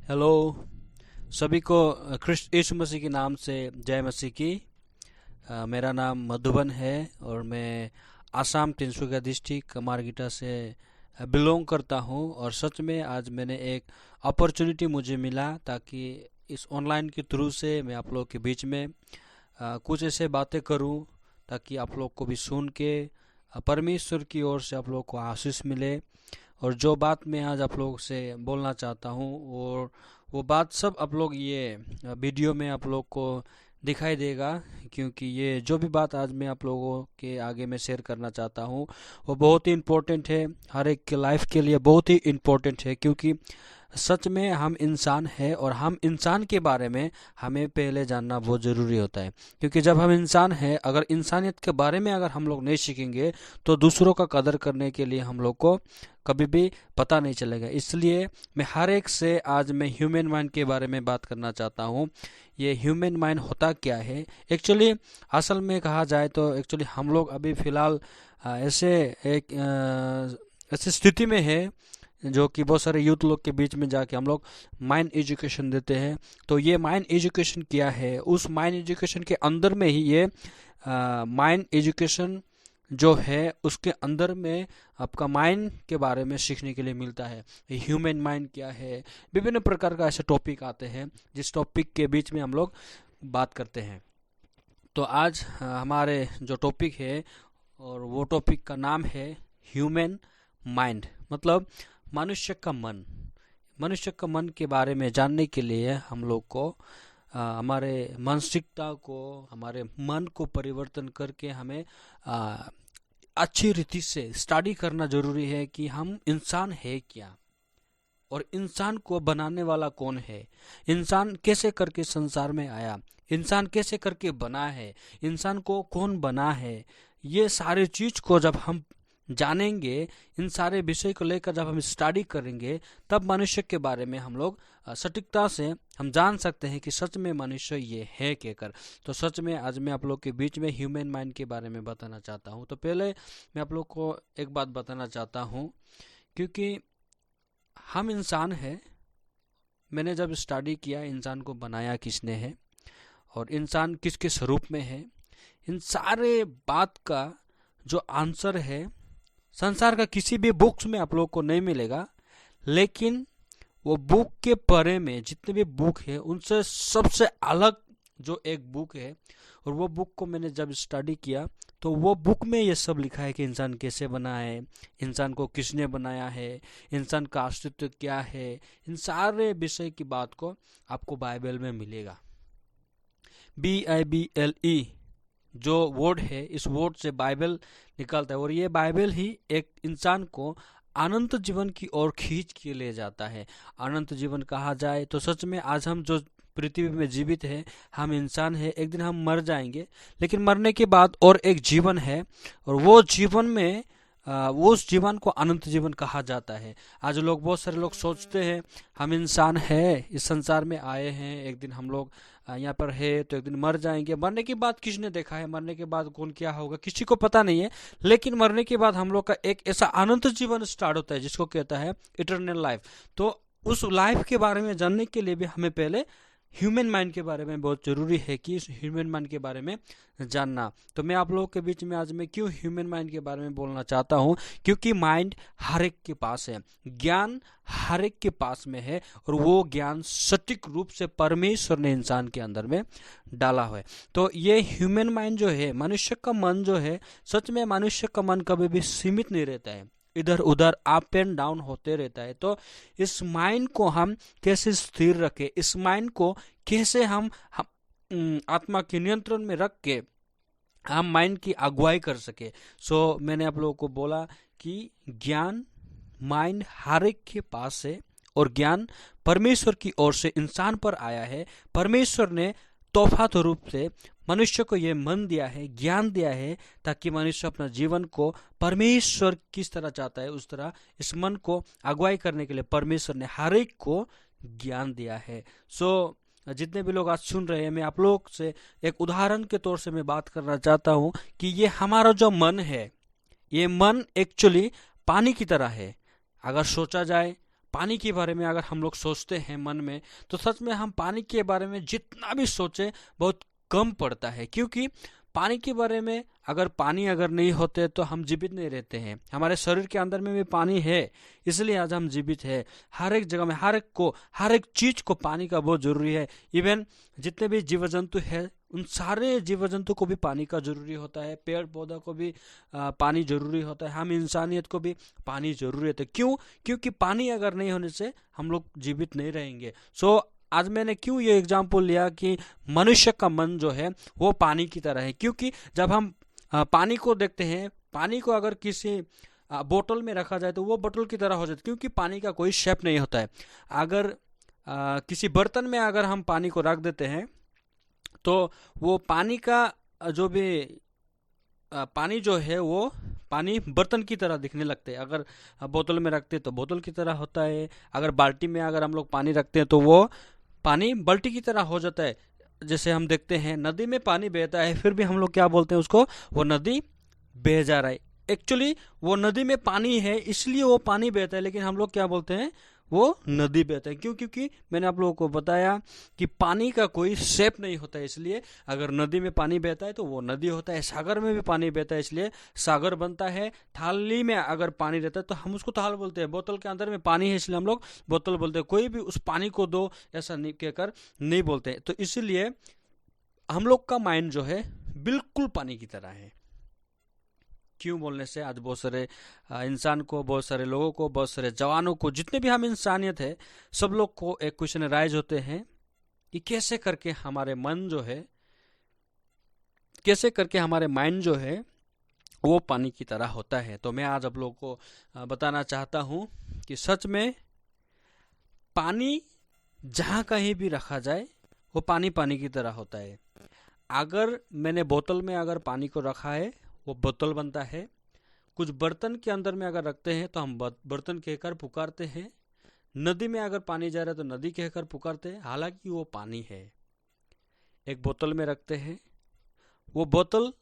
Hello. सभी को Christ यीशु मसीह के नाम से जय मसीह की। मेरा नाम मधुबन है और मैं आसाम तिनसुकिया डिस्ट्रिक्ट कमारगिटा से बिलोंग करता हूँ। और सच में आज मैंने एक अपॉर्चुनिटी मुझे मिला ताकि इस ऑनलाइन के थ्रू से मैं आप लोग के बीच में कुछ ऐसे बातें करूँ ताकि आप लोग को भी सुन के परमेश्वर की ओर से आप लोग को आशीष मिले। और जो बात मैं आज आप लोग से बोलना चाहता हूँ और वो बात सब आप लोग ये वीडियो में आप लोग को दिखाई देगा, क्योंकि ये जो भी बात आज मैं आप लोगों के आगे में शेयर करना चाहता हूँ वो बहुत ही इम्पोर्टेंट है, हर एक के लाइफ के लिए बहुत ही इम्पोर्टेंट है। क्योंकि सच में हम इंसान हैं और हम इंसान के बारे में हमें पहले जानना बहुत ज़रूरी होता है। क्योंकि जब हम इंसान हैं, अगर इंसानियत के बारे में अगर हम लोग नहीं सीखेंगे तो दूसरों का कदर करने के लिए हम लोग को कभी भी पता नहीं चलेगा। इसलिए मैं हर एक से आज मैं ह्यूमन माइंड के बारे में बात करना चाहता हूँ। ये ह्यूमन माइंड होता क्या है एक्चुअली, असल में कहा जाए तो एक्चुअली हम लोग अभी फ़िलहाल ऐसे एक ऐसी स्थिति में है जो कि बहुत सारे यूथ लोग के बीच में जाके हम लोग माइंड एजुकेशन देते हैं। तो ये माइंड एजुकेशन क्या है, उस माइंड एजुकेशन के अंदर में ही ये माइंड एजुकेशन जो है उसके अंदर में आपका माइंड के बारे में सीखने के लिए मिलता है। ह्यूमन माइंड क्या है, विभिन्न प्रकार का ऐसे टॉपिक आते हैं जिस टॉपिक के बीच में हम लोग बात करते हैं। तो आज हमारे जो टॉपिक है और वो टॉपिक का नाम है ह्यूमन माइंड, मतलब मनुष्य का मन। मनुष्य का मन के बारे में जानने के लिए हम लोग को हमारे मानसिकता को, हमारे मन को परिवर्तन करके हमें अच्छी रीति से स्टडी करना जरूरी है कि हम इंसान है क्या और इंसान को बनाने वाला कौन है, इंसान कैसे करके संसार में आया, इंसान कैसे करके बना है, इंसान को कौन बना है। ये सारे चीज को जब हम जानेंगे, इन सारे विषय को लेकर जब हम स्टडी करेंगे, तब मनुष्य के बारे में हम लोग सटीकता से हम जान सकते हैं कि सच में मनुष्य ये है क्या कर। तो सच में आज मैं आप लोग के बीच में ह्यूमन माइंड के बारे में बताना चाहता हूँ। तो पहले मैं आप लोग को एक बात बताना चाहता हूँ, क्योंकि हम इंसान हैं। मैंने जब स्टडी किया इंसान को बनाया किसने है और इंसान किसके स्वरूप में है, इन सारे बात का जो आंसर है संसार का किसी भी बुक्स में आप लोग को नहीं मिलेगा। लेकिन वो बुक के परे में जितने भी बुक है उनसे सबसे अलग जो एक बुक है, और वो बुक को मैंने जब स्टडी किया तो वो बुक में ये सब लिखा है कि इंसान कैसे बना है, इंसान को किसने बनाया है, इंसान का अस्तित्व क्या है। इन सारे विषय की बात को आपको बाइबल में मिलेगा। BIBLE जो वर्ड है, इस वर्ड से बाइबल निकलता है और ये बाइबल ही एक इंसान को अनंत जीवन की ओर खींच के ले जाता है। अनंत जीवन कहा जाए तो सच में आज हम जो पृथ्वी में जीवित है, हम इंसान है, एक दिन हम मर जाएंगे, लेकिन मरने के बाद और एक जीवन है और वो जीवन में वो उस जीवन को अनंत जीवन कहा जाता है। आज लोग, बहुत सारे लोग सोचते हैं हम इंसान है, इस संसार में आए हैं, एक दिन हम लोग यहाँ पर है तो एक दिन मर जाएंगे। मरने के बाद किसने देखा है, मरने के बाद कौन क्या होगा किसी को पता नहीं है। लेकिन मरने के बाद हम लोग का एक ऐसा अनंत जीवन स्टार्ट होता है जिसको कहता है इटर्नल लाइफ। तो उस लाइफ के बारे में जानने के लिए भी हमें पहले ह्यूमन माइंड के बारे में बहुत ज़रूरी है कि इस ह्यूमन माइंड के बारे में जानना। तो मैं आप लोगों के बीच में आज मैं क्यों ह्यूमन माइंड के बारे में बोलना चाहता हूँ, क्योंकि माइंड हर एक के पास है, ज्ञान हर एक के पास में है और वो ज्ञान सटीक रूप से परमेश्वर ने इंसान के अंदर में डाला हुआ है। तो ये ह्यूमन माइंड जो है, मनुष्य का मन जो है, सच में मनुष्य का मन कभी भी सीमित नहीं रहता है, इधर उधर अप एंड डाउन होते रहता है। तो इस माइंड को हम कैसे स्थिर रखें, इस माइंड को कैसे हम आत्मा के नियंत्रण में रख के हम माइंड की अगुवाई कर सके। सो मैंने आप लोगों को बोला कि ज्ञान माइंड हर एक के पास है और ज्ञान परमेश्वर की ओर से इंसान पर आया है। परमेश्वर ने तोहफा रूप से मनुष्य को यह मन दिया है, ज्ञान दिया है, ताकि मनुष्य अपना जीवन को परमेश्वर किस तरह चाहता है उस तरह इस मन को अगुवाई करने के लिए परमेश्वर ने हर एक को ज्ञान दिया है। सो जितने भी लोग आज सुन रहे हैं, मैं आप लोग से एक उदाहरण के तौर से मैं बात करना चाहता हूँ कि ये हमारा जो मन है, ये मन एक्चुअली पानी की तरह है। अगर सोचा जाए पानी के बारे में अगर हम लोग सोचते हैं मन में, तो सच में हम पानी के बारे में जितना भी सोचें बहुत कम पड़ता है। क्योंकि पानी के बारे में पानी अगर नहीं होते तो हम जीवित नहीं रहते हैं। हमारे शरीर के अंदर में भी पानी है, इसलिए आज हम जीवित है। हर एक जगह में हर एक चीज को पानी का बहुत जरूरी है। इवन जितने भी जीव जंतु है, उन सारे जीव जंतु को भी पानी का जरूरी होता है। पेड़ पौधा को भी पानी जरूरी होता है। हम इंसानियत को भी पानी जरूरी होता है। क्यों? क्योंकि पानी अगर नहीं होने से हम लोग जीवित नहीं रहेंगे। आज मैंने क्यों ये एग्जाम्पल लिया कि मनुष्य का मन जो है वो पानी की तरह है। क्योंकि जब हम पानी को देखते हैं, पानी को अगर किसी बोतल में रखा जाए तो वो बोतल की तरह हो जाता है, क्योंकि पानी का कोई शेप नहीं होता है। अगर किसी बर्तन में अगर हम पानी को रख देते हैं तो वो पानी का जो भी पानी जो है वो पानी बर्तन की तरह दिखने लगते हैं। अगर बोतल में रखते हैं तो बोतल की तरह होता है। अगर बाल्टी में अगर हम लोग पानी रखते हैं तो वो पानी बाल्टी की तरह हो जाता है। जैसे हम देखते हैं नदी में पानी बहता है, फिर भी हम लोग क्या बोलते हैं उसको, वो नदी बह जा रहा है। एक्चुअली वो नदी में पानी है इसलिए वो पानी बहता है, लेकिन हम लोग क्या बोलते हैं, वो नदी बहता है। क्यों? क्योंकि मैंने आप लोगों को बताया कि पानी का कोई शेप नहीं होता है, इसलिए अगर नदी में पानी बहता है तो वो नदी होता है। सागर में भी पानी बहता है इसलिए सागर बनता है। थाली में अगर पानी रहता है तो हम उसको थाल बोलते हैं। बोतल के अंदर में पानी है इसलिए हम लोग बोतल बोलते हैं। कोई भी उस पानी को दो ऐसा नहीं कहकर नहीं बोलते। तो इसलिए हम लोग का माइंड जो है बिल्कुल पानी की तरह है। क्यों बोलने से आज बहुत सारे इंसान को, बहुत सारे लोगों को, बहुत सारे जवानों को, जितने भी हम इंसानियत है, सब लोग को एक क्वेश्चन राइज होते हैं कि कैसे करके हमारे मन जो है, कैसे करके हमारे माइंड जो है वो पानी की तरह होता है। तो मैं आज आप लोगों को बताना चाहता हूं कि सच में पानी जहां कहीं भी रखा जाए वो पानी पानी की तरह होता है। अगर मैंने बोतल में अगर पानी को रखा है वो बोतल बनता है। कुछ बर्तन के अंदर में अगर रखते हैं तो हम बर्तन कहकर पुकारते हैं। नदी में अगर पानी जा रहा है तो नदी कहकर पुकारते हैं, हालांकि वो पानी है। एक बोतल में रखते हैं, वो बोतल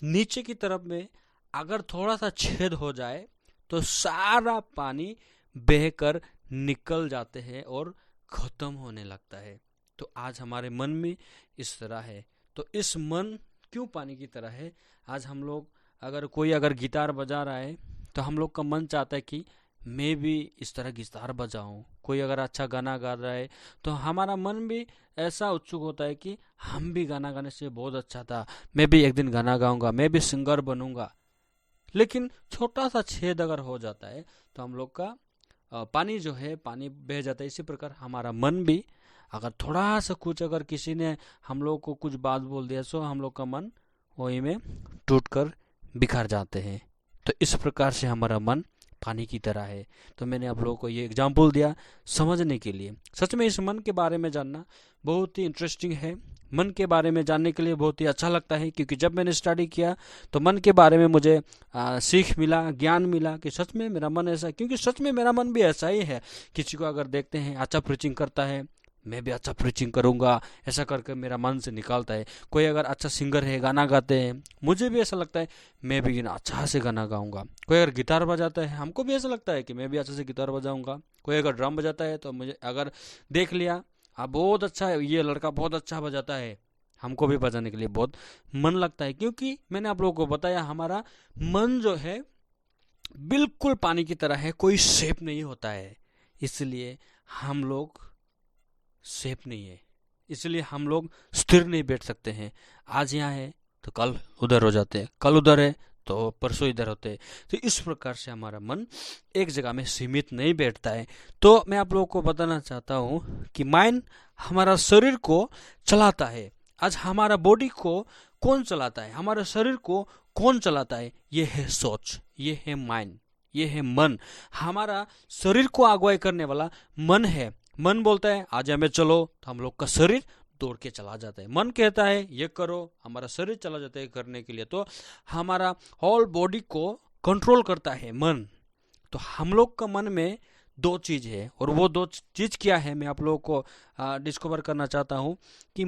नीचे की तरफ में अगर थोड़ा सा छेद हो जाए तो सारा पानी बहकर निकल जाते हैं और खत्म होने लगता है। तो आज हमारे मन में इस तरह है। तो इस मन क्यों पानी की तरह है? आज हम लोग कोई अगर गिटार बजा रहा है तो हम लोग का मन चाहता है कि मैं भी इस तरह गिटार बजाऊं। कोई अगर अच्छा गाना गा रहा है तो हमारा मन भी ऐसा उत्सुक होता है कि हम भी गाना गाने से बहुत अच्छा था, मैं भी एक दिन गाना गाऊंगा, मैं भी सिंगर बनूंगा। लेकिन छोटा सा छेद अगर हो जाता है तो हम लोग का पानी जो है पानी बह जाता है। इसी प्रकार हमारा मन भी अगर थोड़ा सा कुछ अगर किसी ने हम लोग को कुछ बात बोल दिया तो हम लोग का मन वही में टूटकर बिखर जाते हैं। तो इस प्रकार से हमारा मन पानी की तरह है। तो मैंने आप लोगों को ये एग्जाम्पल दिया समझने के लिए। सच में इस मन के बारे में जानना बहुत ही इंटरेस्टिंग है। मन के बारे में जानने के लिए बहुत ही अच्छा लगता है, क्योंकि जब मैंने स्टडी किया तो मन के बारे में मुझे सीख मिला, ज्ञान मिला कि सच में मेरा मन ऐसा, क्योंकि सच में मेरा मन भी ऐसा ही है। किसी को अगर देखते हैं अच्छा प्रीचिंग करता है, मैं भी अच्छा प्रीचिंग करूंगा, ऐसा करके मेरा मन से निकालता है। कोई अगर अच्छा सिंगर है, गाना गाते हैं, मुझे भी ऐसा लगता है मैं भी अच्छा से गाना गाऊंगा। कोई अगर गिटार बजाता है, हमको भी ऐसा लगता है कि मैं भी अच्छे से गिटार बजाऊंगा। कोई अगर ड्रम बजाता है तो मुझे अगर देख लिया बहुत अच्छा है, ये लड़का बहुत अच्छा बजाता है, हमको भी बजाने के लिए बहुत मन लगता है। क्योंकि मैंने आप लोगों को बताया हमारा मन जो है बिल्कुल पानी की तरह है, कोई शेप नहीं होता है। इसलिए हम लोग शेप नहीं है, इसलिए हम लोग स्थिर नहीं बैठ सकते हैं। आज यहाँ है तो कल उधर हो जाते हैं, कल उधर है तो परसों इधर होते हैं। तो इस प्रकार से हमारा मन एक जगह में सीमित नहीं बैठता है। तो मैं आप लोगों को बताना चाहता हूँ कि माइंड हमारा शरीर को चलाता है। आज हमारा बॉडी को कौन चलाता है, हमारे शरीर को कौन चलाता है? ये है सोच, ये है माइंड, ये है मन। हमारा शरीर को अगुवाई करने वाला मन है। मन बोलता है आज हमें चलो, तो हम लोग का शरीर दौड़ के चला जाता है। मन कहता है ये करो, हमारा शरीर चला जाता है करने के लिए। तो हमारा होल बॉडी को कंट्रोल करता है मन। तो हम लोग का मन में दो चीज है, और वो दो चीज क्या है मैं आप लोगों को डिस्कवर करना चाहता हूं कि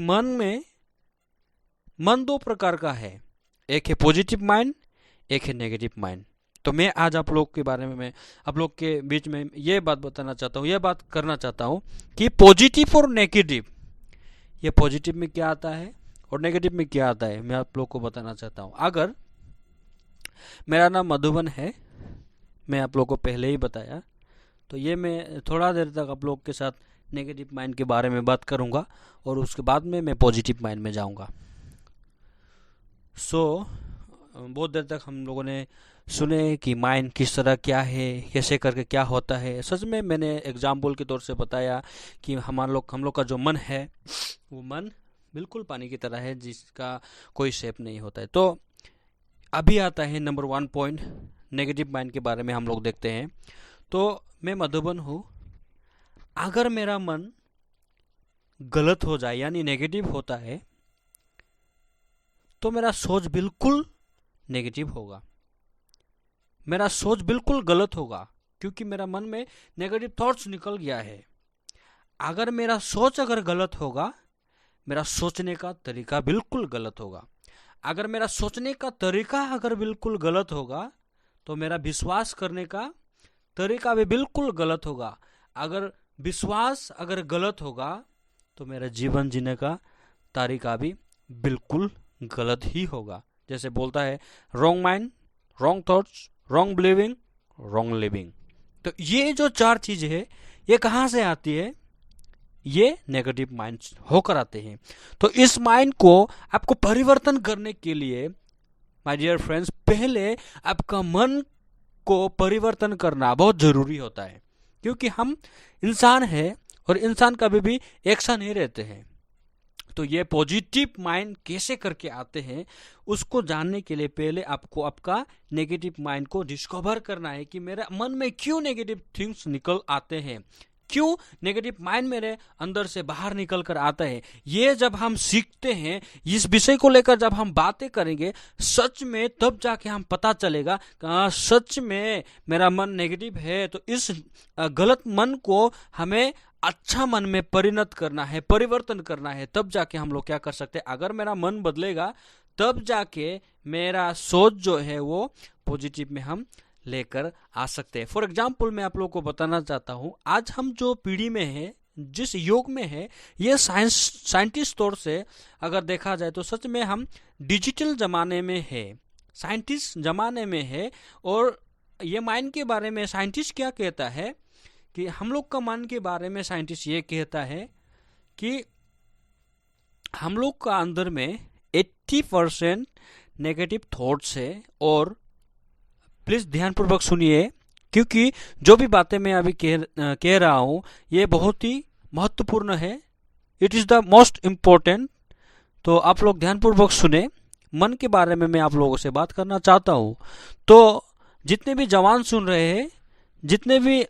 मन दो प्रकार का है। एक है पॉजिटिव माइंड, एक है नेगेटिव माइंड। तो मैं आज आप लोग के बारे में, मैं आप लोग के बीच में ये बात बताना चाहता हूँ, ये बात करना चाहता हूँ कि पॉजिटिव और नेगेटिव, ये पॉजिटिव में क्या आता है और नेगेटिव में क्या आता है, मैं आप लोग को बताना चाहता हूँ। अगर मेरा नाम मधुबन है, मैं आप लोग को पहले ही बताया, तो ये मैं थोड़ा देर तक आप लोग के साथ नेगेटिव माइंड के बारे में बात करूँगा और उसके बाद में मैं पॉजिटिव माइंड में जाऊँगा। बहुत देर तक हम लोगों ने सुने कि माइंड किस तरह क्या है, कैसे करके क्या होता है। सच में मैंने एग्जाम्पल के तौर से बताया कि हम लोग का जो मन है, वो मन बिल्कुल पानी की तरह है जिसका कोई शेप नहीं होता है। तो अभी आता है नंबर 1 पॉइंट, नेगेटिव माइंड के बारे में हम लोग देखते हैं। तो मैं मधुबन हूँ, अगर मेरा मन गलत हो जाए यानी नेगेटिव होता है तो मेरा सोच बिल्कुल नेगेटिव होगा, मेरा सोच बिल्कुल गलत होगा, क्योंकि मेरा मन में नेगेटिव थॉट्स निकल गया है। अगर मेरा सोच अगर गलत होगा, मेरा सोचने का तरीका बिल्कुल गलत होगा। अगर मेरा सोचने का तरीका अगर बिल्कुल गलत होगा तो मेरा विश्वास करने का तरीका भी बिल्कुल गलत होगा। अगर विश्वास अगर गलत होगा तो मेरा जीवन जीने का तरीका भी बिल्कुल गलत ही होगा। जैसे बोलता है, wrong mind, wrong thoughts, wrong believing, wrong living. तो ये जो 4 चीजें है, ये कहाँ से आती है? ये नेगेटिव माइंड होकर आते हैं। तो इस माइंड को आपको परिवर्तन करने के लिए माय डियर फ्रेंड्स, पहले आपका मन को परिवर्तन करना बहुत जरूरी होता है, क्योंकि हम इंसान हैं और इंसान कभी भी एक सा नहीं रहते हैं। तो ये पॉजिटिव माइंड कैसे करके आते हैं, उसको जानने के लिए पहले आपको आपका नेगेटिव माइंड को डिस्कवर करना है कि मेरे मन में क्यों नेगेटिव थिंग्स निकल आते हैं, क्यों नेगेटिव माइंड मेरे अंदर से बाहर निकल कर आता है। ये जब हम सीखते हैं, इस विषय को लेकर जब हम बातें करेंगे सच में, तब जाके हम पता चलेगा कि सच में मेरा मन नेगेटिव है। तो इस गलत मन को हमें अच्छा मन में परिणत करना है, परिवर्तन करना है, तब जाके हम लोग क्या कर सकते हैं। अगर मेरा मन बदलेगा तब जाके मेरा सोच जो है वो पॉजिटिव में हम लेकर आ सकते हैं। फॉर एग्जाम्पल मैं आप लोग को बताना चाहता हूं, आज हम जो पीढ़ी में है, जिस युग में है, ये साइंटिस्ट तौर से अगर देखा जाए तो सच में हम डिजिटल जमाने में है, साइंटिस्ट जमाने में है। और ये माइंड के बारे में साइंटिस्ट क्या कहता है कि हम लोग का मन के बारे में साइंटिस्ट ये कहता है कि हम लोग का अंदर में 80% नेगेटिव थॉट्स है। और प्लीज ध्यानपूर्वक सुनिए, क्योंकि जो भी बातें मैं अभी कह रहा हूं ये बहुत ही महत्वपूर्ण है। It is the most important. तो आप लोग ध्यानपूर्वक सुने, मन के बारे में मैं आप लोगों से बात करना चाहता हूं। तो जितने भी जवान सुन रहे हैं, जितने भी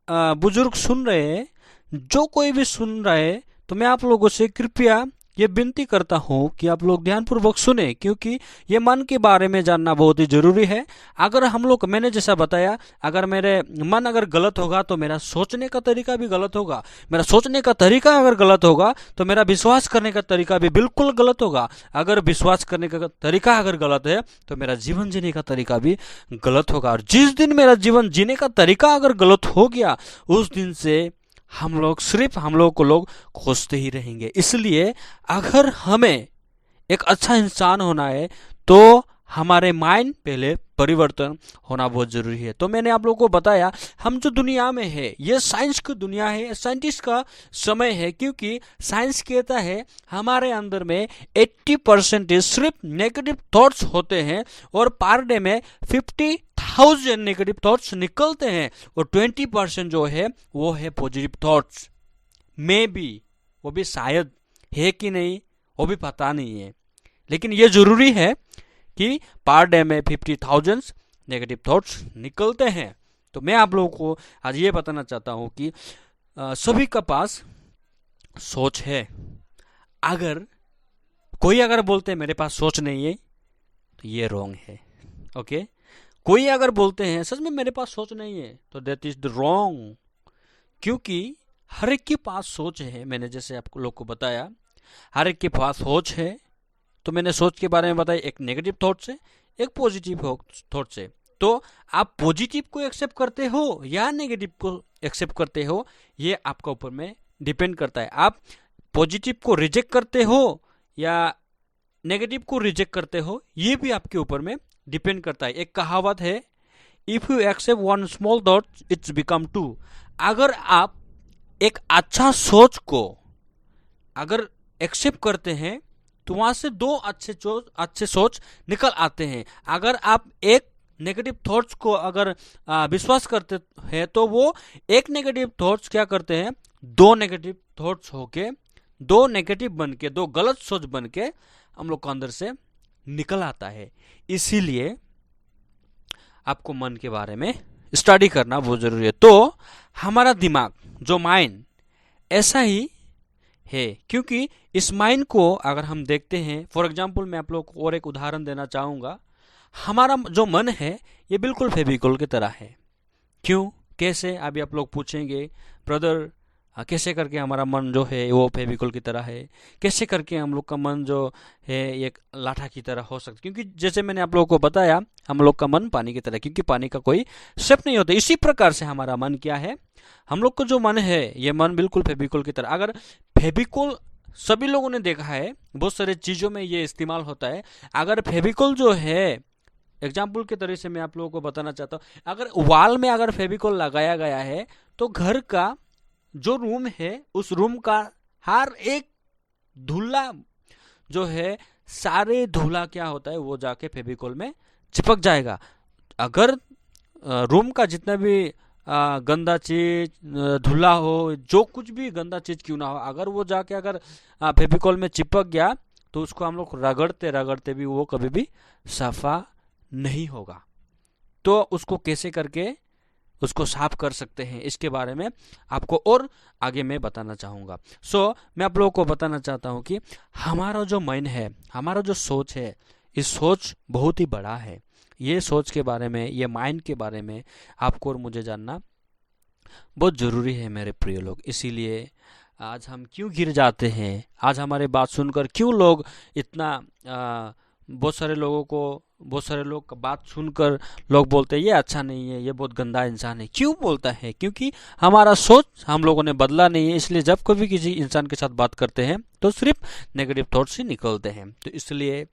बुजुर्ग सुन रहे हैं, जो कोई भी सुन रहे हैं, तो मैं आप लोगों से कृपया ये विनती करता हूं कि आप लोग ध्यानपूर्वक सुने, क्योंकि ये मन के बारे में जानना बहुत ही जरूरी है। अगर हम लोग, मैंने जैसा बताया, अगर मेरे मन अगर गलत होगा तो मेरा सोचने का तरीका भी गलत होगा। मेरा सोचने का तरीका अगर गलत होगा तो मेरा विश्वास करने का तरीका भी बिल्कुल गलत होगा। अगर विश्वास करने का तरीका अगर गलत है तो मेरा जीवन जीने का तरीका भी गलत होगा। और जिस दिन मेरा जीवन जीने का तरीका अगर गलत हो गया, उस दिन से हम लोग को लोग खोजते ही रहेंगे। इसलिए अगर हमें एक अच्छा इंसान होना है तो हमारे माइंड पहले परिवर्तन होना बहुत जरूरी है। तो मैंने आप लोगों को बताया, हम जो दुनिया में है ये साइंस की दुनिया है, साइंटिस्ट का समय है, क्योंकि साइंस कहता है हमारे अंदर में 80% सिर्फ नेगेटिव थॉट्स होते हैं और पर डे में 50,000 नेगेटिव थॉट्स निकलते हैं और 20% जो है वो है पॉजिटिव थॉट्स। मे बी, वो भी शायद है कि नहीं वो भी पता नहीं है, लेकिन ये जरूरी है कि पर डे में 50,000 नेगेटिव थॉट्स निकलते हैं। तो मैं आप लोगों को आज ये बताना चाहता हूं कि सभी का पास सोच है। अगर कोई बोलते हैं मेरे पास सोच नहीं है तो ये रॉन्ग है। ओके, कोई अगर बोलते हैं सच में मेरे पास सोच नहीं है तो दैट इज द रॉन्ग, क्योंकि हर एक के पास सोच है। मैंने जैसे आपको लोग को बताया, हर एक के पास सोच है। तो मैंने सोच के बारे में बताया, एक नेगेटिव थॉट से, एक पॉजिटिव थॉट से। तो आप पॉजिटिव को एक्सेप्ट करते हो या नेगेटिव को एक्सेप्ट करते हो, ये आपका ऊपर में डिपेंड करता है। आप पॉजिटिव को रिजेक्ट करते हो या नेगेटिव को रिजेक्ट करते हो, ये भी आपके ऊपर में डिपेंड करता है। एक कहावत है, if you accept one small thought it's become two. अगर आप एक अच्छा सोच को अगर एक्सेप्ट करते हैं तो वहां से दो अच्छे सोच निकल आते हैं। अगर आप एक नेगेटिव थॉट्स को अगर विश्वास करते हैं तो वो एक नेगेटिव थॉट्स क्या करते हैं, दो नेगेटिव थॉट्स होके, दो नेगेटिव बन के, दो गलत सोच बन के हम लोग को अंदर से निकल आता है। इसीलिए आपको मन के बारे में स्टडी करना बहुत जरूरी है। तो हमारा दिमाग जो माइंड ऐसा ही है, क्योंकि इस माइंड को अगर हम देखते हैं, फॉर एग्जाम्पल मैं आप लोग को और एक उदाहरण देना चाहूंगा। हमारा जो मन है ये बिल्कुल फेविकोल की तरह है। क्यों, कैसे, अभी आप लोग पूछेंगे ब्रदर कैसे करके हमारा मन जो है वो फेविकोल की तरह है, कैसे करके हम लोग का मन जो है एक लाठा की तरह हो सकता है। क्योंकि जैसे मैंने आप लोगों को बताया, हम लोग का मन पानी की तरह, क्योंकि पानी का कोई शेप नहीं होता। इसी प्रकार से हमारा मन क्या है, हम लोग का जो मन है ये मन बिल्कुल फेविकोल की तरह। अगर फेविकोल सभी लोगों ने देखा है, बहुत सारे चीजों में ये इस्तेमाल होता है। अगर फेविकोल जो है, एग्जाम्पल के तरीके से मैं आप लोगों को बताना चाहता हूँ, अगर वॉल में अगर फेविकोल लगाया गया है तो घर का जो रूम है उस रूम का हर एक धूला जो है, सारे धूला क्या होता है वो जाके फेविकोल में चिपक जाएगा। अगर रूम का जितना भी गंदा चीज, धुला हो, जो कुछ भी गंदा चीज क्यों ना हो, अगर वो जाके अगर फेविकोल में चिपक गया तो उसको हम लोग रगड़ते रगड़ते भी वो कभी भी सफा नहीं होगा। तो उसको कैसे करके उसको साफ कर सकते हैं, इसके बारे में आपको और आगे मैं बताना चाहूंगा। मैं आप लोगों को बताना चाहता हूं कि हमारा जो माइंड है, हमारा जो सोच है, इस सोच बहुत ही बड़ा है। ये सोच के बारे में, ये माइंड के बारे में आपको और मुझे जानना बहुत जरूरी है मेरे प्रिय लोग। इसीलिए आज हम क्यों गिर जाते हैं, आज हमारे बात सुनकर क्यों लोग इतना बहुत सारे लोग का बात सुनकर लोग बोलते हैं ये अच्छा नहीं है, ये बहुत गंदा इंसान है। क्यों बोलता है? क्योंकि हमारा सोच हम लोगों ने बदला नहीं है। इसलिए जब कभी किसी इंसान के साथ बात करते हैं तो सिर्फ नेगेटिव थॉट्स ही निकलते हैं। तो इसलिए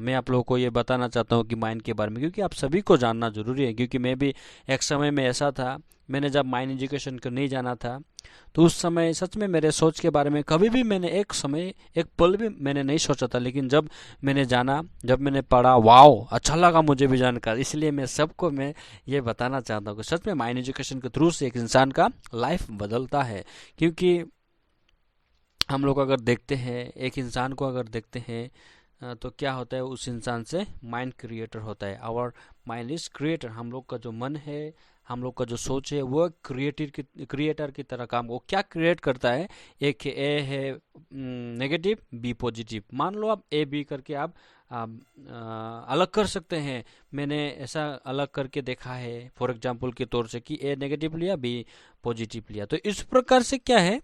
मैं आप लोगों को ये बताना चाहता हूँ कि माइंड के बारे में, क्योंकि आप सभी को जानना जरूरी है। क्योंकि मैं भी एक समय में ऐसा था, मैंने जब माइंड एजुकेशन को नहीं जाना था तो उस समय सच में मेरे सोच के बारे में कभी भी मैंने एक पल भी मैंने नहीं सोचा था। लेकिन जब मैंने जाना, जब मैंने पढ़ा, वाओ अच्छा लगा मुझे भी जानकर। इसलिए मैं सबको मैं ये बताना चाहता हूँ कि सच में माइंड एजुकेशन के थ्रू से एक इंसान का लाइफ बदलता है। क्योंकि हम लोग अगर देखते हैं, एक इंसान को अगर देखते हैं तो क्या होता है, उस इंसान से माइंड क्रिएटर होता है। Our mind is creator. हम लोग का जो मन है, हम लोग का जो सोच है, वो क्रिएटर की तरह काम, वो क्या क्रिएट करता है। एक ए है नेगेटिव, बी पॉजिटिव। मान लो आप ए बी करके आप अलग कर सकते हैं। मैंने ऐसा अलग करके देखा है फॉर एग्जांपल के तौर से कि ए नेगेटिव लिया, बी पॉजिटिव लिया। तो इस प्रकार से क्या है,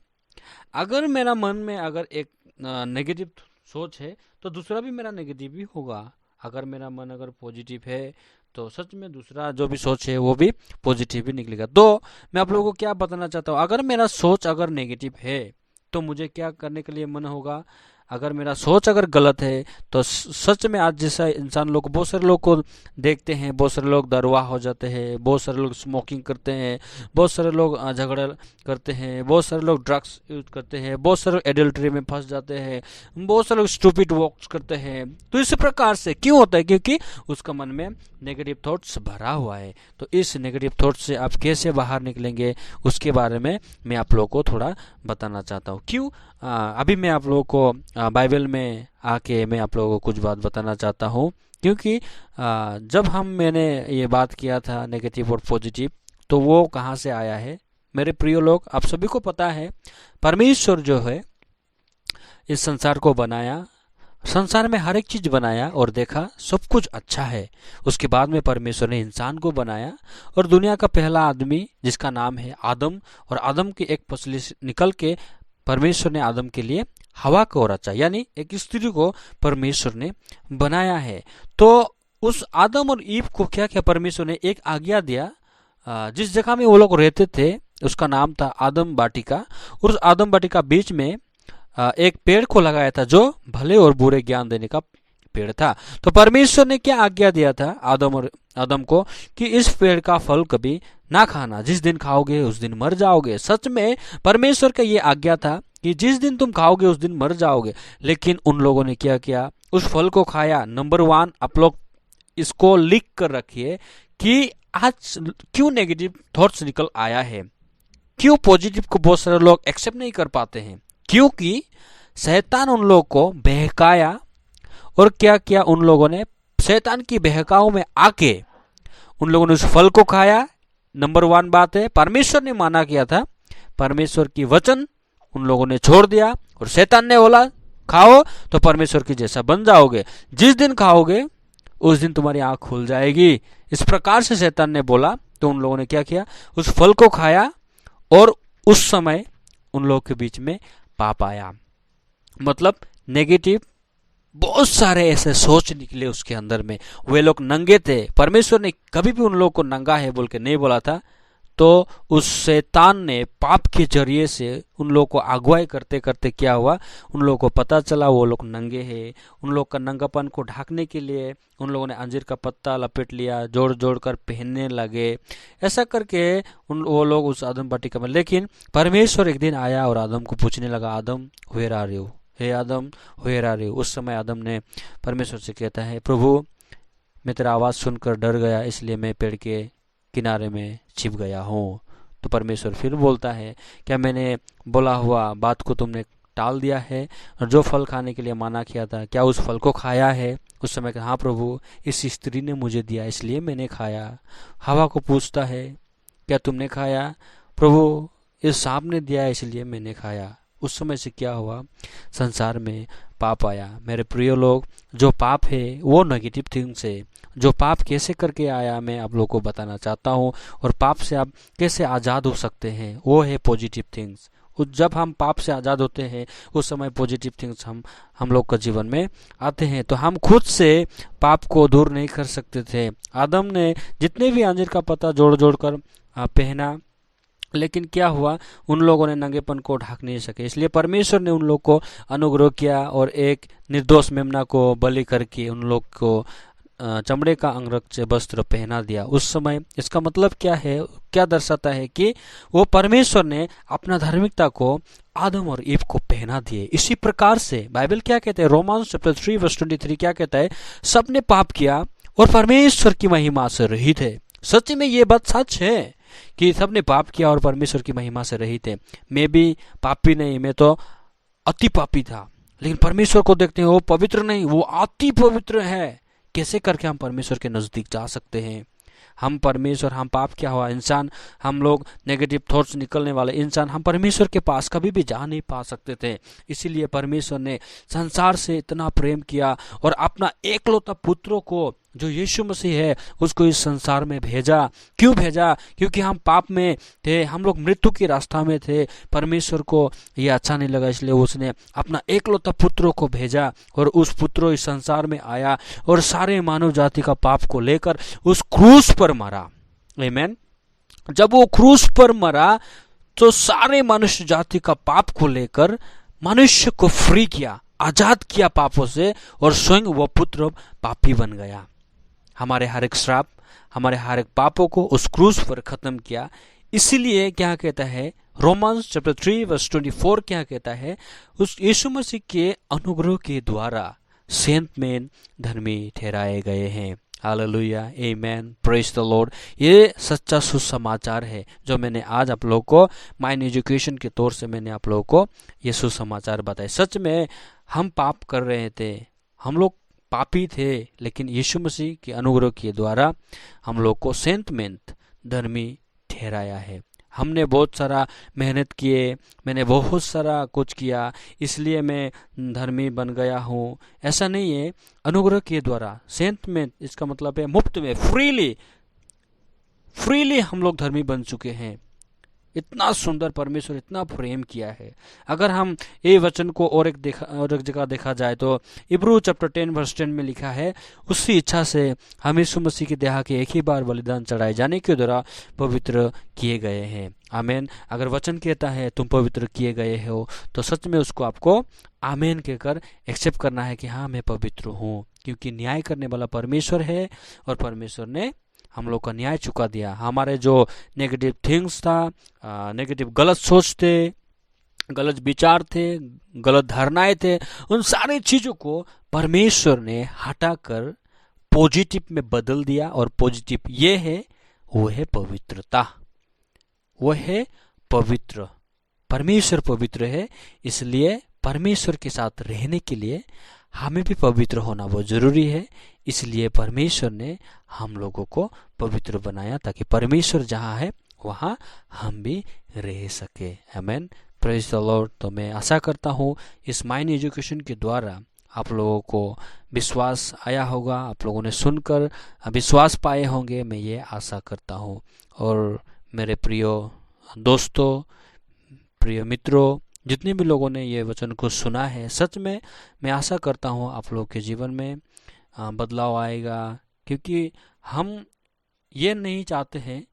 अगर मेरा मन में अगर एक नेगेटिव सोच है तो दूसरा भी मेरा नेगेटिव ही होगा। अगर मेरा मन अगर पॉजिटिव है तो सच में दूसरा जो भी सोच है वो भी पॉजिटिव ही निकलेगा। तो मैं आप लोगों को क्या बताना चाहता हूँ, अगर मेरा सोच अगर नेगेटिव है तो मुझे क्या करने के लिए मन होगा। अगर मेरा सोच अगर गलत है तो सच में आज जैसा इंसान लोग, बहुत सारे लोग को देखते हैं, बहुत सारे लोग दरवा हो जाते हैं, बहुत सारे लोग स्मोकिंग करते हैं, बहुत सारे लोग झगड़ा करते हैं, बहुत सारे लोग ड्रग्स यूज करते हैं, बहुत सारे लोग एडल्ट्री में फंस जाते हैं, बहुत सारे लोग स्टूपिड वॉक्स करते हैं। तो इस प्रकार से क्यों होता है? क्योंकि उसका मन में नेगेटिव थॉट्स भरा हुआ है। तो इस नेगेटिव थॉट्स से आप कैसे बाहर निकलेंगे उसके बारे में मैं आप लोगों को थोड़ा बताना चाहता हूँ। क्यों? अभी मैं आप लोगों को बाइबल में आके मैं आप लोगों को कुछ बात बताना चाहता हूँ। क्योंकि जब मैंने ये बात किया था नेगेटिव और पॉजिटिव, तो वो कहाँ से आया है मेरे प्रिय लोग? आप सभी को पता है, परमेश्वर जो है इस संसार को बनाया, संसार में हर एक चीज बनाया और देखा सब कुछ अच्छा है। उसके बाद में परमेश्वर ने इंसान को बनाया और दुनिया का पहला आदमी जिसका नाम है आदम, और आदम की एक पसली निकल के परमेश्वर ने आदम के लिए हवा को रचा, यानी एक स्त्री को परमेश्वर ने बनाया है। तो उस आदम और ईव को क्या क्या परमेश्वर ने एक आज्ञा दिया। जिस जगह में वो लोग रहते थे उसका नाम था आदम वाटिका। और उस आदम वाटिका बीच में एक पेड़ को लगाया था जो भले और बुरे ज्ञान देने का पेड़ था। तो परमेश्वर ने क्या आज्ञा दिया था आदम को कि इस पेड़ का फल कभी ना खाना, जिस दिन खाओगे उस दिन मर जाओगे। सच में परमेश्वर का ये आज्ञा था कि जिस दिन तुम खाओगे उस दिन मर जाओगे। लेकिन उन लोगों ने क्या किया, उस फल को खाया। नंबर 1, आप लोग इसको लिख कर रखिए कि आज क्यों नेगेटिव थॉट्स निकल आया है, क्यों पॉजिटिव को बहुत सारे लोग एक्सेप्ट नहीं कर पाते हैं। क्योंकि शैतान उन लोगों को बहकाया। और क्या किया उन लोगों ने, शैतान की बहकाओं में आके उन लोगों ने उस फल को खाया। नंबर 1 बात है, परमेश्वर ने माना किया था, परमेश्वर की वचन उन लोगों ने छोड़ दिया। और शैतान ने बोला खाओ तो परमेश्वर की जैसा बन जाओगे, जिस दिन खाओगे उस दिन तुम्हारी आंख खुल जाएगी। इस प्रकार से शैतान ने बोला। तो उन लोगों ने क्या किया, उस फल को खाया। और उस समय उन लोगों के बीच में पाप आया। मतलब नेगेटिव बहुत सारे ऐसे सोच निकले उसके अंदर में। वे लोग नंगे थे, परमेश्वर ने कभी भी उन लोगों को नंगा है बोल के नहीं बोला था। तो उस शैतान ने पाप के जरिए से उन लोगों को अगुवाई करते करते क्या हुआ, उन लोगों को पता चला वो लोग नंगे हैं। उन लोग का नंगापन को ढकने के लिए उन लोगों ने अंजीर का पत्ता लपेट लिया, जोड़ जोड़ कर पहनने लगे। ऐसा करके वो लोग उस आदम वाटिका में। लेकिन परमेश्वर एक दिन आया और आदम को पूछने लगा, Adam where are you, hey Adam where are you. उस समय आदम ने परमेश्वर से कहता है, प्रभु मैं तेरा आवाज़ सुनकर डर गया, इसलिए मैं पेड़ के किनारे में छिप गया हूँ। तो परमेश्वर फिर बोलता है, क्या मैंने बोला हुआ बात को तुमने टाल दिया है, और जो फल खाने के लिए माना किया था क्या उस फल को खाया है? उस समय कहा, हाँ प्रभु, इस स्त्री ने मुझे दिया इसलिए मैंने खाया। हवा को पूछता है, क्या तुमने खाया? प्रभु, इस सांप ने दिया इसलिए मैंने खाया। उस समय से क्या हुआ, संसार में पाप आया। मेरे प्रिय लोग, जो पाप है वो नेगेटिव थिंग्स है। जो पाप कैसे करके आया मैं आप लोगों को बताना चाहता हूँ, और पाप से आप कैसे आज़ाद हो सकते हैं, वो है पॉजिटिव थिंग्स। जब हम पाप से आज़ाद होते हैं उस समय पॉजिटिव थिंग्स हम लोग का जीवन में आते हैं। तो हम खुद से पाप को दूर नहीं कर सकते थे। आदम ने जितने भी अंजीर का पत्ता जोड़ जोड़ कर पहना, लेकिन क्या हुआ, उन लोगों ने नंगेपन को ढक नहीं सके। इसलिए परमेश्वर ने उन लोग को अनुग्रह किया और एक निर्दोष मेमना को बलि करके उन लोग को चमड़े का अंगरक्षक वस्त्र पहना दिया। उस समय इसका मतलब क्या है, क्या दर्शाता है कि वो परमेश्वर ने अपना धार्मिकता को आदम और ईव को पहना दिए। इसी प्रकार से बाइबल क्या कहते हैं, रोमांस चैप्टर 3 वर्स 23 क्या कहता है, सबने पाप किया और परमेश्वर की महिमा से रहित है। सच में ये बात सच है कि सबने पाप किया और परमेश्वर की महिमा से रहित है। मैं भी पापी नहीं, मैं तो अति पापी था, लेकिन परमेश्वर को देखते हैं वो पवित्र नहीं, वो अति पवित्र है। कैसे करके हम परमेश्वर के नजदीक जा सकते हैं? हम परमेश्वर, हम पाप क्या हुआ इंसान, हम लोग नेगेटिव थॉट्स निकलने वाले इंसान, हम परमेश्वर के पास कभी भी जा नहीं पा सकते थे। इसीलिए परमेश्वर ने संसार से इतना प्रेम किया और अपना एकलौता पुत्रों को जो यीशु मसीह है उसको इस संसार में भेजा। क्यों भेजा? क्योंकि हम पाप में थे, हम लोग मृत्यु के रास्ता में थे। परमेश्वर को यह अच्छा नहीं लगा, इसलिए उसने अपना एकलौता पुत्रों को भेजा और उस पुत्रों इस संसार में आया और सारे मानव जाति का पाप को लेकर उस क्रूस पर मरा। आमीन। जब वो क्रूस पर मरा तो सारे मनुष्य जाति का पाप को लेकर मनुष्य को फ्री किया, आजाद किया पापों से, और स्वयं वो पुत्र पापी बन गया। हमारे हर एक श्राप, हमारे हर एक पापों को उस क्रूस पर खत्म किया। इसीलिए क्या कहता है रोमांस चैप्टर 3 वर्स 24 क्या कहता है, उस यीशु मसीह के अनुग्रह के द्वारा सेंट मैन धर्मी ठहराए गए हैं। Hallelujah, amen, praise the Lord. ये सच्चा सुसमाचार है जो मैंने आज आप लोगों को माइंड एजुकेशन के तौर से मैंने आप लोगों को ये सुसमाचार बताए। सच में हम पाप कर रहे थे, हम लोग पापी थे, लेकिन यीशु मसीह के अनुग्रह के द्वारा हम लोग को सेंट मैन धर्मी ठहराया है। हमने बहुत सारा मेहनत किए, मैंने बहुत सारा कुछ किया इसलिए मैं धर्मी बन गया हूँ, ऐसा नहीं है। अनुग्रह के द्वारा सेंट मैन, इसका मतलब है मुफ्त में, फ्रीली हम लोग धर्मी बन चुके हैं। इतना सुंदर परमेश्वर इतना प्रेम किया है। अगर हम ये वचन को और एक जगह देखा जाए तो इब्रू चैप्टर 10 वर्स 10 में लिखा है, उसी इच्छा से हम यीशु मसीह की देह के एक ही बार बलिदान चढ़ाए जाने के द्वारा पवित्र किए गए हैं। आमेन। अगर वचन कहता है तुम पवित्र किए गए हो तो सच में उसको आपको आमेन कहकर एक्सेप्ट करना है कि हाँ मैं पवित्र हूँ, क्योंकि न्याय करने वाला परमेश्वर है और परमेश्वर ने हम लोग का न्याय चुका दिया। हमारे जो नेगेटिव थिंग्स था, नेगेटिव गलत सोच थे, गलत विचार थे, गलत धारणाएं थे, उन सारी चीजों को परमेश्वर ने हटाकर पॉजिटिव में बदल दिया। और पॉजिटिव ये है, वो है पवित्रता, वो है पवित्र। परमेश्वर पवित्र है, इसलिए परमेश्वर के साथ रहने के लिए हमें भी पवित्र होना बहुत जरूरी है। इसलिए परमेश्वर ने हम लोगों को पवित्र बनाया ताकि परमेश्वर जहाँ है वहाँ हम भी रह सके। आमेन। Praise the lord. तो मैं आशा करता हूँ इस माइंड एजुकेशन के द्वारा आप लोगों को विश्वास आया होगा, आप लोगों ने सुनकर विश्वास पाए होंगे, मैं ये आशा करता हूँ। और मेरे प्रिय दोस्तों, प्रिय मित्रों, जितने भी लोगों ने ये वचन को सुना है, सच में मैं आशा करता हूँ आप लोगों के जीवन में बदलाव आएगा, क्योंकि हम ये नहीं चाहते हैं।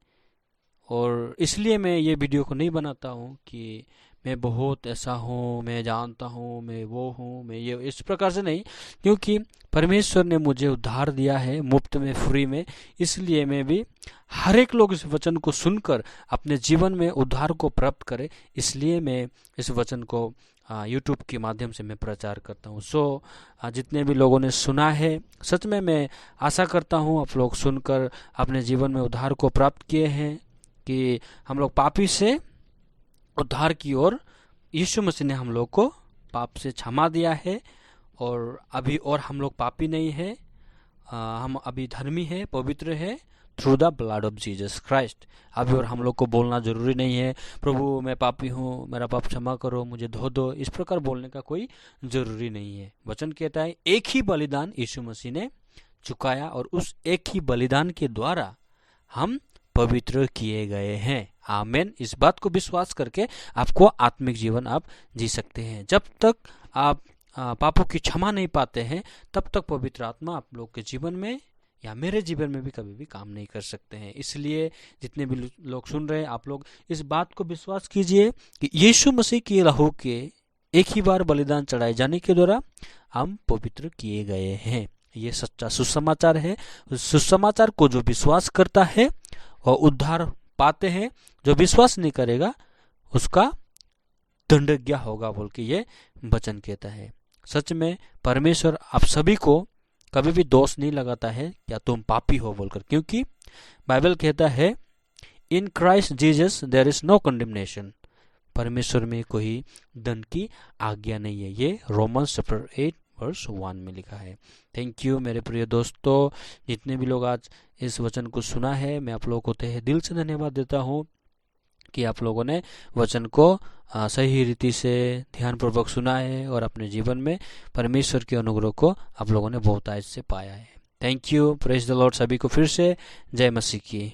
और इसलिए मैं ये वीडियो को नहीं बनाता हूँ कि मैं बहुत ऐसा हूँ, मैं जानता हूँ, मैं वो हूँ, मैं ये, इस प्रकार से नहीं, क्योंकि परमेश्वर ने मुझे उद्धार दिया है मुफ्त में, फ्री में। इसलिए मैं भी हर एक लोग इस वचन को सुनकर अपने जीवन में उद्धार को प्राप्त करे, इसलिए मैं इस वचन को यूट्यूब के माध्यम से मैं प्रचार करता हूँ। सो जितने भी लोगों ने सुना है, सच में मैं आशा करता हूँ आप लोग सुनकर अपने जीवन में उद्धार को प्राप्त किए हैं, कि हम लोग पापी से उद्धार की ओर यीशु मसीह ने हम लोग को पाप से क्षमा दिया है। और अभी और हम लोग पापी नहीं है, हम अभी धर्मी है, पवित्र है through the blood of Jesus Christ. अभी और हम लोग को बोलना जरूरी नहीं है प्रभु मैं पापी हूँ, मेरा पाप क्षमा करो, मुझे धो दो, इस प्रकार बोलने का कोई जरूरी नहीं है। वचन कहता है एक ही बलिदान यीशु मसीह ने चुकाया और उस एक ही बलिदान के द्वारा हम पवित्र किए गए हैं। आमेन। इस बात को विश्वास करके आपको आत्मिक जीवन आप जी सकते हैं। जब तक आप पापों की क्षमा नहीं पाते हैं, तब तक पवित्र आत्मा आप लोग के जीवन में या मेरे जीवन में भी कभी भी काम नहीं कर सकते हैं। इसलिए जितने भी लोग सुन रहे हैं, आप लोग इस बात को विश्वास कीजिए कि यीशु मसीह की लहू के एक ही बार बलिदान चढ़ाए जाने के द्वारा हम पवित्र किए गए हैं। ये सच्चा सुसमाचार है। सुसमाचार को जो विश्वास करता है और उद्धार पाते हैं, जो विश्वास नहीं करेगा उसका दंडज्ञ होगा बोल के ये वचन कहता है। सच में परमेश्वर आप सभी को कभी भी दोष नहीं लगाता है क्या तुम पापी हो बोलकर, क्योंकि बाइबल कहता है in Christ Jesus there is no condemnation. परमेश्वर में कोई दंड की आज्ञा नहीं है। ये रोमन्स चैप्टर 8 वर्स 1 में लिखा है। थैंक यू मेरे प्रिय दोस्तों, जितने भी लोग आज इस वचन को सुना है, मैं आप लोगों को तहे दिल से धन्यवाद देता हूँ कि आप लोगों ने वचन को सही रीति से ध्यानपूर्वक सुना है और अपने जीवन में परमेश्वर के अनुग्रह को आप लोगों ने बहुतायत से पाया है। Thank you. Praise the Lord. सभी को फिर से जय मसीह की।